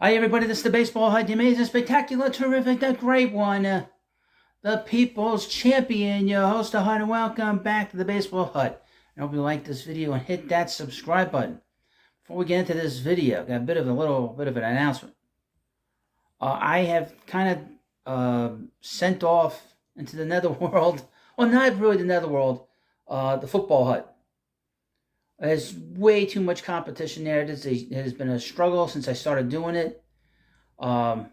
Hi everybody, this is the Baseball Hut, the amazing, spectacular, terrific, the great one, the People's Champion, your host, Hut, and welcome back to the Baseball Hut. I hope you like this video and hit that subscribe button. Before we get into this video, got a little bit of an announcement. I have kind of sent off into the netherworld, well, not really the netherworld, the Football Hut. There's way too much competition there. It has been a struggle since I started doing it. And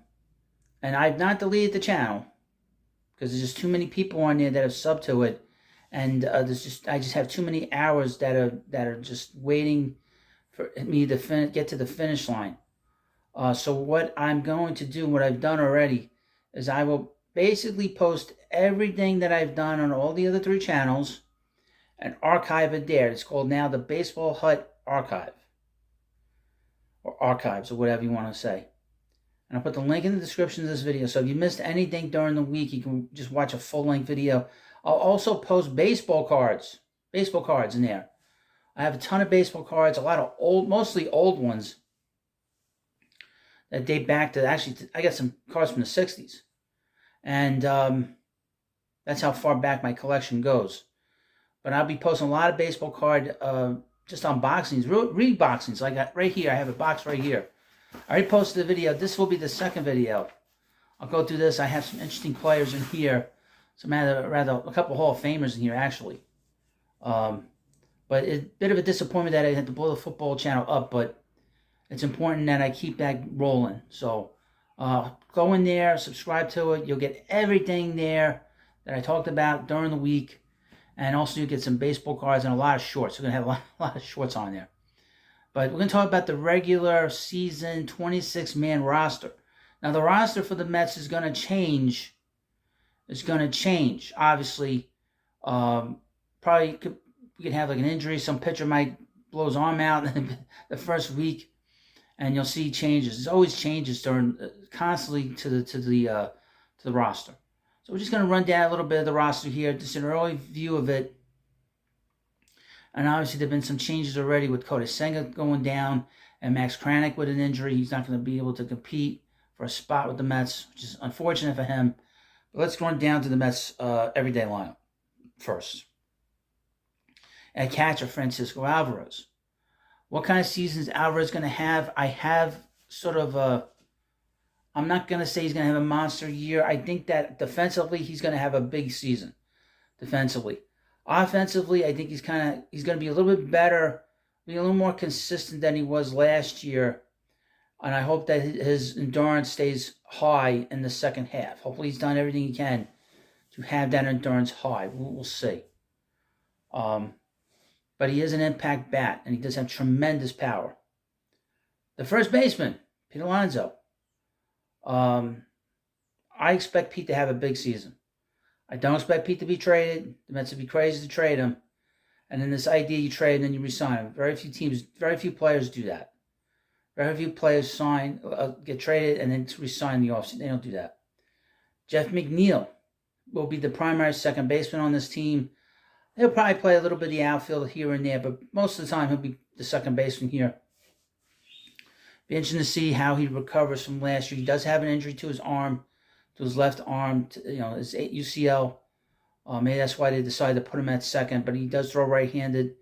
I've not deleted the channel because there's just too many people on there that have subbed to it. And I just have too many hours that are just waiting for me to get to the finish line. So what I'm going to do, what I've done already, is I will basically post everything that I've done on all the other 3 channels and archive it there. It's called now the Baseball Hut Archive. Or Archives, or whatever you want to say. And I'll put the link in the description of this video. So if you missed anything during the week, you can just watch a full-length video. I'll also post baseball cards in there. I have a ton of baseball cards, a lot of mostly old ones that date back to, actually, I got some cards from the 60s. And that's how far back my collection goes. But I'll be posting a lot of baseball card, just unboxings, reboxings. Like right here, I have a box right here. I already posted the video. This will be the second video. I'll go through this. I have some interesting players in here. Rather a couple Hall of Famers in here, actually. But it's a bit of a disappointment that I had to blow the football channel up, but it's important that I keep that rolling. So go in there, subscribe to it. You'll get everything there that I talked about during the week. And also you get some baseball cards and a lot of shorts. We're going to have a lot of shorts on there. But we're going to talk about the regular season 26-man roster. Now, the roster for the Mets is going to change. It's going to change. Obviously, probably we could have like an injury. Some pitcher might blow his arm out in the first week, and you'll see changes. There's always changes constantly to the roster. So we're just going to run down a little bit of the roster here, just an early view of it. And obviously there have been some changes already with Cody Senga going down and Max Kranick with an injury. He's not going to be able to compete for a spot with the Mets, which is unfortunate for him. But let's run down to the Mets everyday lineup first. At catcher, Francisco Alvarez. What kind of season is Alvarez going to have? I have sort of a... I'm not going to say he's going to have a monster year. I think that defensively, he's going to have a big season. Defensively. Offensively, I think he's going to be a little bit better, be a little more consistent than he was last year. And I hope that his endurance stays high in the second half. Hopefully he's done everything he can to have that endurance high. We'll see. But he is an impact bat, and he does have tremendous power. The first baseman, Pete Alonso. I expect Pete to have a big season. I don't expect Pete to be traded. The Mets would be crazy to trade him. And then this idea you trade and then you resign him. Very few players do that. Very few players get traded and then resign in the offseason. They don't do that. Jeff McNeil will be the primary second baseman on this team. He'll probably play a little bit of the outfield here and there, but most of the time he'll be the second baseman here. Be interesting to see how he recovers from last year. He does have an injury to his arm, to his left arm, his UCL. Maybe that's why they decided to put him at second, but he does throw right-handed.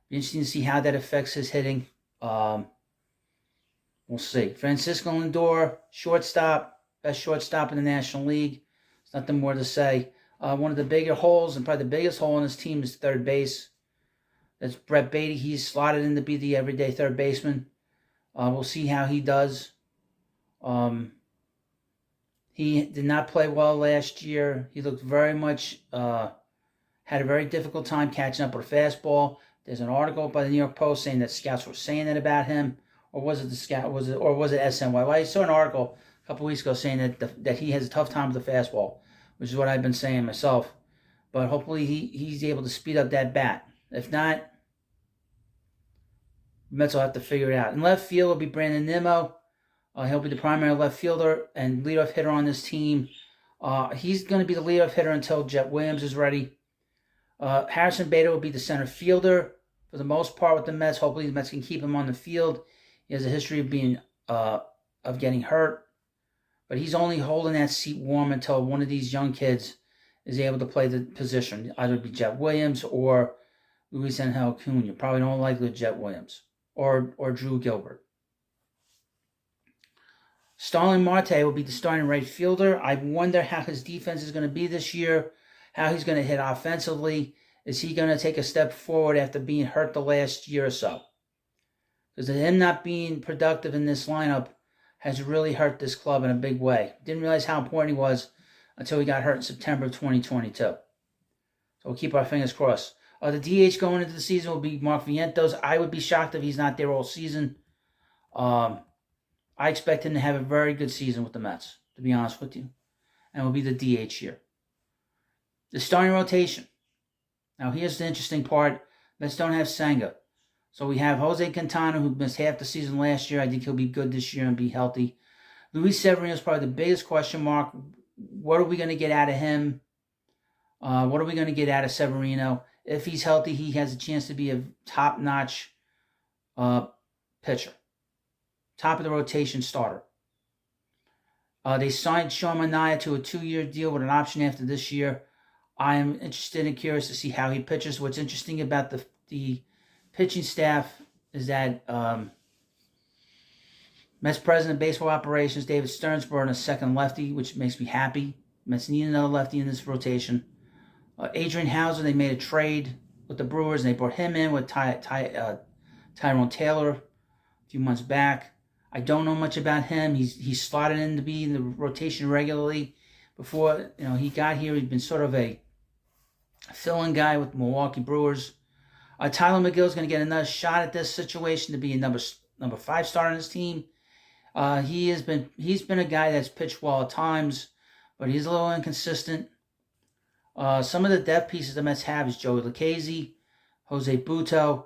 Be interesting to see how that affects his hitting. We'll see. Francisco Lindor, shortstop, best shortstop in the National League. There's nothing more to say. One of the bigger holes, and probably the biggest hole in his team, is third base. That's Brett Beatty. He's slotted in to be the everyday third baseman. We'll see how he does. He did not play well last year. He looked very much, had a very difficult time catching up with a fastball. There's an article by the New York Post saying that scouts were saying that about him. Or was it the scout? Was it SNY? Well, I saw an article a couple weeks ago saying that he has a tough time with the fastball, which is what I've been saying myself. But hopefully he's able to speed up that bat. If not, Mets will have to figure it out. In left field will be Brandon Nimmo. He'll be the primary left fielder and leadoff hitter on this team. He's going to be the leadoff hitter until Jet Williams is ready. Harrison Bader will be the center fielder for the most part with the Mets. Hopefully the Mets can keep him on the field. He has a history of being a of getting hurt, but he's only holding that seat warm until one of these young kids is able to play the position. Either be Jet Williams or Luis Angel Acuna. Probably don't like the Jet Williams or Drew Gilbert. Starling Marte will be the starting right fielder. I wonder how his defense is going to be this year, how he's going to hit offensively. Is he going to take a step forward after being hurt the last year or so? Because him not being productive in this lineup has really hurt this club in a big way. Didn't realize how important he was until he got hurt in September of 2022. So we'll keep our fingers crossed. The DH going into the season will be Mark Vientos. I would be shocked if he's not there all season. I expect him to have a very good season with the Mets, to be honest with you. And will be the DH here. The starting rotation. Now here's the interesting part. Mets don't have Senga. So we have Jose Quintana, who missed half the season last year. I think he'll be good this year and be healthy. Luis Severino is probably the biggest question mark. What are we going to get out of him? What are we going to get out of Severino? If he's healthy, he has a chance to be a top-notch pitcher. Top of the rotation starter. They signed Sean Manaea to a 2-year deal with an option after this year. I am interested and curious to see how he pitches. What's interesting about the pitching staff is that Mets President of Baseball Operations, David Stearns, brought in a second lefty, which makes me happy. Mets need another lefty in this rotation. Adrian Hauser, they made a trade with the Brewers, and they brought him in with Tyrone Taylor a few months back. I don't know much about him. He's slotted in to be in the rotation regularly. Before he got here, he'd been sort of a fill-in guy with the Milwaukee Brewers. Tyler McGill's going to get another shot at this situation to be a number 5 starter on his team. He's been a guy that's pitched well at times, but he's a little inconsistent. Some of the depth pieces the Mets have is Joey Lucchesi, Jose Butto.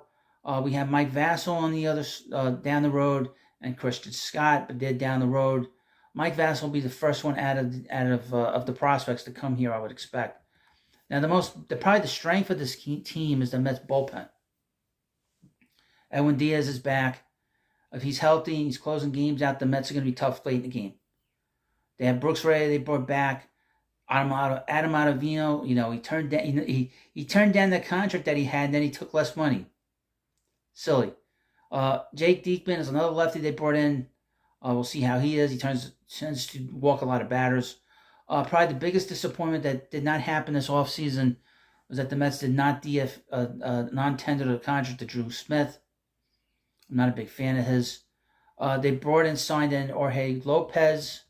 We have Mike Vassell on the other down the road, and Christian Scott, but they're down the road. Mike Vassell will be the first one out of the prospects to come here, I would expect. Now, probably the strength of this team is the Mets bullpen. Edwin Diaz is back. If he's healthy and he's closing games out, the Mets are going to be tough late in the game. They have Brooks Ray. They brought back Adam Ottavino. He turned down the contract that he had, and then he took less money. Silly. Jake Diekman is another lefty they brought in. We'll see how he is. He tends to walk a lot of batters. Probably the biggest disappointment that did not happen this offseason was that the Mets did not non-tender the contract to Drew Smith. I'm not a big fan of his. They signed in Jorge Lopez.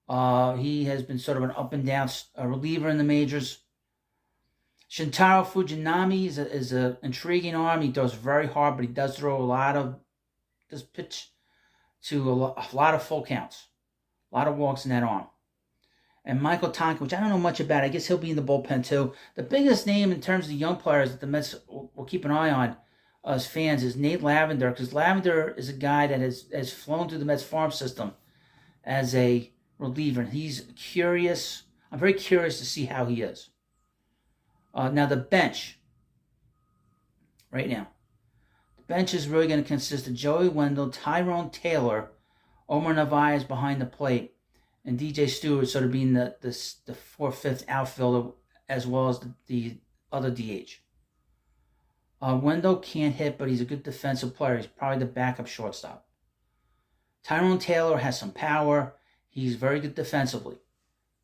He has been sort of an up and down reliever in the majors. Shintaro Fujinami is an intriguing arm. He throws very hard, but he does throw does pitch to a lot of full counts. A lot of walks in that arm. And Michael Tonkin, which I don't know much about. I guess he'll be in the bullpen too. The biggest name in terms of the young players that the Mets will keep an eye on as fans is Nate Lavender, because Lavender is a guy that has flown through the Mets farm system as a reliever. And he's curious. I'm very curious to see how he is. Now the bench. Right now. The bench is really going to consist of Joey Wendell, Tyrone Taylor, Omar Narvaez behind the plate, and DJ Stewart sort of being the 4th/5th outfielder as well as the other DH. Wendell can't hit, but he's a good defensive player. He's probably the backup shortstop. Tyrone Taylor has some power. He's very good defensively.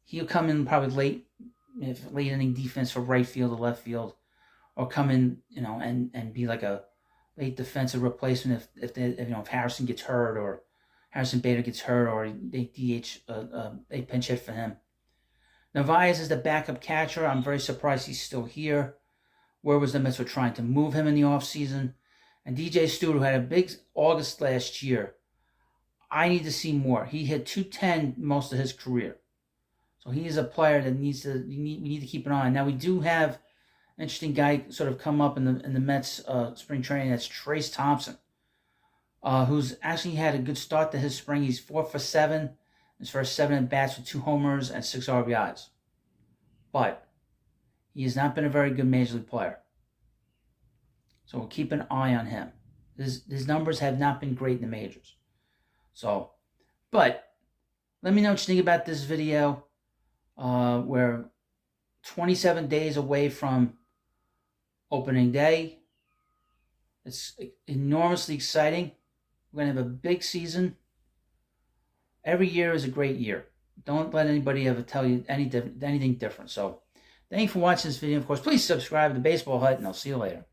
He'll come in probably late inning defense for right field or left field, or come in and be like a late defensive replacement if Harrison gets hurt or Harrison Bader gets hurt, or they pinch hit for him. Narvaez is the backup catcher. I'm very surprised he's still here. Where was the Mets were trying to move him in the offseason? And DJ Stewart, who had a big August last year, I need to see more. He hit .210 most of his career. So he is a player that we need to keep an eye on. Now we do have an interesting guy sort of come up in the Mets spring training. That's Trace Thompson. Who's actually had a good start to his spring. He's 4 for 7. His first 7 at bats with 2 homers and 6 RBIs. But he has not been a very good major league player. So we'll keep an eye on him. His numbers have not been great in the majors. So But let me know what you think about this video. We're 27 days away from opening day. It's enormously exciting. We're going to have a big season. Every year is a great year. Don't let anybody ever tell you anything different. So, thank you for watching this video. Of course, please subscribe to Baseball Hut, and I'll see you later.